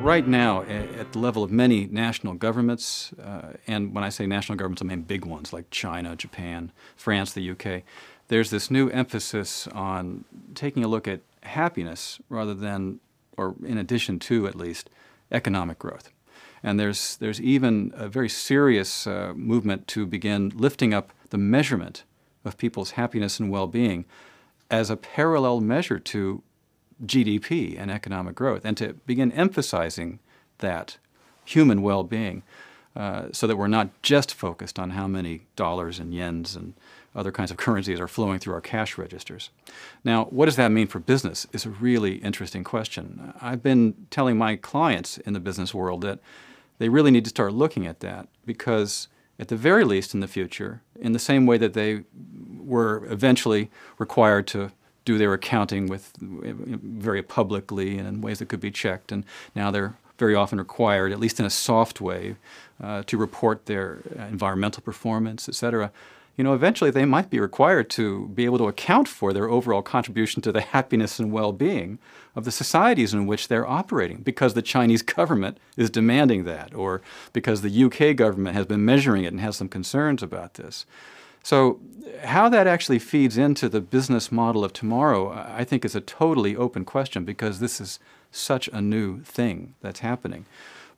right now, at the level of many national governments, and when I say national governments, I mean big ones like China, Japan, France, the UK, there's this new emphasis on taking a look at happiness rather than, or in addition to at least, economic growth. And there's even a very serious movement to begin lifting up the measurement of people's happiness and well-being as a parallel measure to GDP and economic growth, and to begin emphasizing that human well-being so that we're not just focused on how many dollars and yens and other kinds of currencies are flowing through our cash registers. Now, what does that mean for business is a really interesting question. I've been telling my clients in the business world that they really need to start looking at that, because at the very least in the future, in the same way that they were eventually required to do their accounting with very publicly and in ways that could be checked, and now they're very often required, at least in a soft way, to report their environmental performance, etc. Eventually they might be required to be able to account for their overall contribution to the happiness and well-being of the societies in which they're operating, because the Chinese government is demanding that, or because the UK government has been measuring it and has some concerns about this. So how that actually feeds into the business model of tomorrow, I think, is a totally open question, because this is such a new thing that's happening.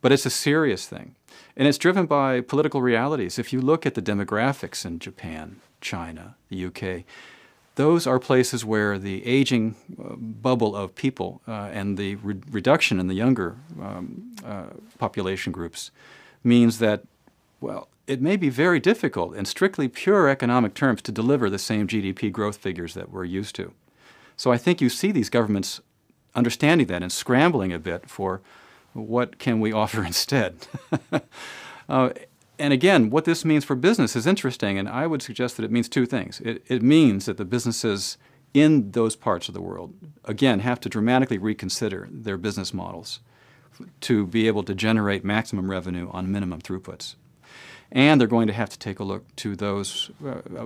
But it's a serious thing. And it's driven by political realities. If you look at the demographics in Japan, China, the UK, those are places where the aging bubble of people and the reduction in the younger population groups means that, well, it may be very difficult in strictly pure economic terms to deliver the same GDP growth figures that we're used to. So I think you see these governments understanding that and scrambling a bit for what can we offer instead. And again, what this means for business is interesting, and I would suggest that it means two things. It means that the businesses in those parts of the world, again, have to dramatically reconsider their business models to be able to generate maximum revenue on minimum throughputs. And they're going to have to take a look to those,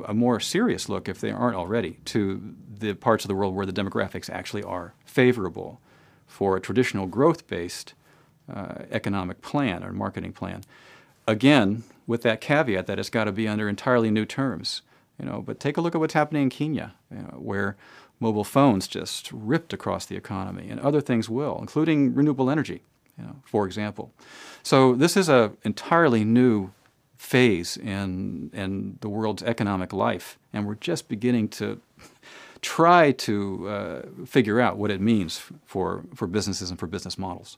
a more serious look, if they aren't already, to the parts of the world where the demographics actually are favorable for a traditional growth-based economic plan or marketing plan. Again, with that caveat that it's got to be under entirely new terms. But take a look at what's happening in Kenya, where mobile phones just ripped across the economy, and other things will, including renewable energy, for example. So this is an entirely new phase in the world's economic life, and we're just beginning to try to figure out what it means for businesses and for business models.